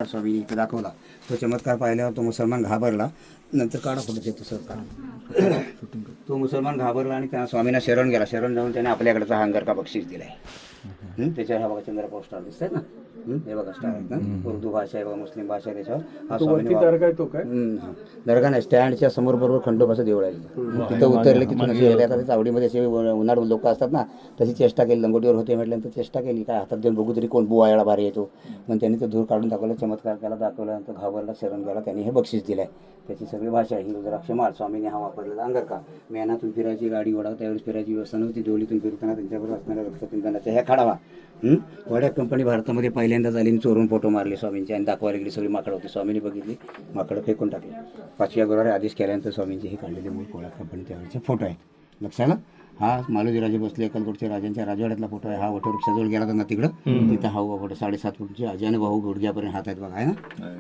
स्वामी इथं दाखवला. तो चमत्कार पाहिल्यावर तो मुसलमान घाबरला. नंतर काढा फोटो ते तसं काढा. तो मुसलमान घाबरला आणि त्या स्वामींना शरण गेला. शरण जाऊन त्याने आपल्याकडचा हा अंगारका बक्षीस दिलाय. त्याच्यावर हा बघा चंद्र पोस्टर दिसतंय ना, हे बघा स्टार आहेत ना, उर्दू भाषा आहे बघा, मुस्लिम भाषा आहे त्याच्यावर. हा स्वामी दर्गा नाही, स्टँडच्या समोर बरोबर खंडोबाचं देऊळ आहे. तिथं उतरले की आता चावडीमध्ये असे उन्हाळ लोक असतात ना, तशी चेष्टा केली. लंगोटीवर होते म्हटल्यानंतर चेष्टा केली, काय हातात देऊन बघू तरी कोण बुवायला भारी येतो. मग त्यांनी तो धूर काढून दाखवला, चमत्कार केला, दाखवल्यानंतर घाबरला, शरण गेला. त्यांनी हे बक्षीस दिलंय. त्याची सगळी भाषा आहे रुद्राक्ष माळ. स्वामीने हा वापरलेला अंगारका. मेनातून फिरायची गाडी ओढा, त्यावेळेस फिरायची व्यवस्था नव्हती. देवळीतून फिरताना त्यांच्याबरोबर असणाऱ्या रक्तपिंडाच्या ह्या खाडावा. वड्या कंपनी भारतामध्ये पहिल्यांदा झाली. चोरून फोटो मारले स्वामींचे आणि दाखवायला गेली. सगळी माकडं होती. स्वामींनी बघितली, माकडं फेकून टाकली. 5व्या गुरुवारी आदेश केल्यानंतर स्वामींचे हे काढलेले मूळ पोळा कंपनी त्यावेळेचे फोटो आहेत. लक्षात. हा मालोजीराजे बसले अक्कलकोटच्या राजांच्या राजवाड्यातला फोटो आहे. हा वटवृक्षाजवळ गेला तर ना तिकडं, तिथं हा फोटो 7.5 फूटचे अजयन भाऊ गुडघ्यापर्यंत हात आहेत बघा, आहे ना,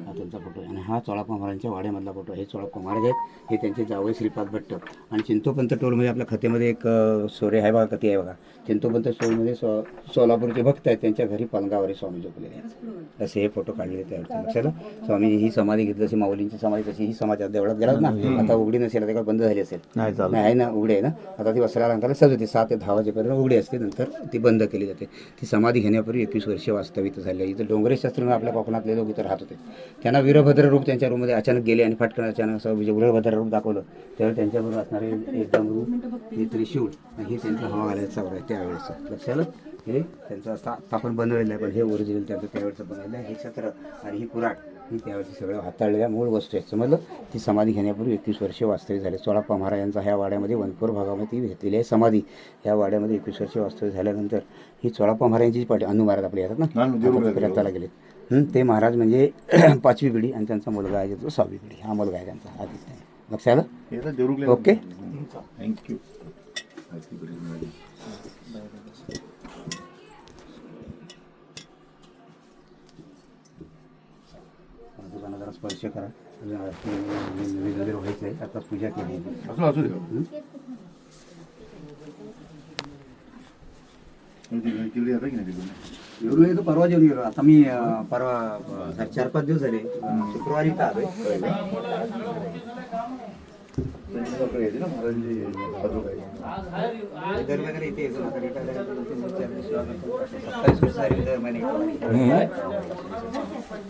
हा त्यांचा फोटो आहे. आणि हा चोळाप्पा महाराजांच्या वाड्यामधला फोटो. हे चोळाप्पा महाराज आहेत, हे त्यांचे जावई श्रीपाद भट्ट. आणि चिंतोपंत टोलमध्ये आपल्या खात्यामध्ये एक सोरे आहे बघा, कथी आहे बघा. चिंतोपंत टोलमध्ये सोलापूरचे भक्त आहेत, त्यांच्या घरी पलंगावर स्वामी झोपलेले आहेत. असे हे फोटो काढलेले त्यावेळेस. लक्षात. स्वामी ही समाधी घेतली, जशी माऊलींची समाधी तशी ही समाजात देवळात गेलात ना. आता उघडी नसेल, आता बंद झाली असेल, नाही आहे ना, उघडी आहे ना. आता ती वस्त्राला अंकाला सजवते 7 ते 10 वाजेपर्यंत उघडी असते, नंतर ती बंद केली जाते. ती समाधी घेण्यापूर्वी 21 वर्ष वास्तविक झाली. इथं डोंगरेश शास्त्री आपल्या कोकणातले लोक इथं राहत होते. त्यांना वीरभद्र रूप त्यांच्या रूममध्ये अचानक गेले आणि फटकन अचानक असं वीरभद्र रूप दाखवलं. त्यावेळी त्यांच्याबरोबर असणारे एकदम रूप, हे त्रिशूळ, हे त्यांचा हवा घालायचा आहे त्यावेळेचं. लक्षात. हे त्यांचं असं आता आपण बनवलेलं आहे, पण हे ओरिजिनल त्यांचं त्यावेळेचं बनवलेलं आहे. हे छत्र आणि ही कुऱ्हाड ही त्यावेळेची सगळं हाताळलेल्या मूळ वस्तू आहेत. समजलं. ती समाधी घेण्यापूर्वी 21 वर्ष वास्तव्य झाले. चोळाप्पा महाराजांचा ह्या वाड्यामध्ये वनपूर भागामध्ये घेतलेली आहे समाधी. ह्या वाड्यामध्ये 21 वर्ष वास्तव्य झाल्यानंतर ही चोळाप्पा महाराजांची पाठी अनु महाराज आपले येतात ना, फिरताला गेले. ते महाराज म्हणजे 5वी पिढी आणि त्यांचा मुलगा आहे जो 6वी पिढी. हा मुलगा आहे त्यांचा आदित्य. लक्षात. Okay, thank you. जरा स्पर्श करा. वगैरे व्हायचं आहे. आता पूजा केली. येऊन येतो, परवा जेवून गेलो. आता मी परवा 4-5 दिवस झाले, शुक्रवारी का आलोय. इथे येतो ना, 27 वर्ष झाली दर महिने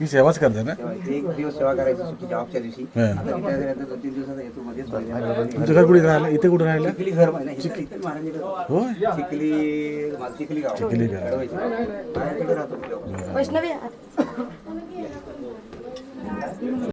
ती सेवाच करते ना. एक दिवस सेवा करायची सुट्टीच्या ऑफच्या दिवशी. आता रिटायर झाल्यानंतर 2-3 दिवसाचा येतो मध्येच. तुमचं घर कुठे राहिलं? इथे कुठे राहिलं? चिखली घर माहिती महाराज. हो, चिखली गाव. चिखली गाव. राहतो. वैष्णवी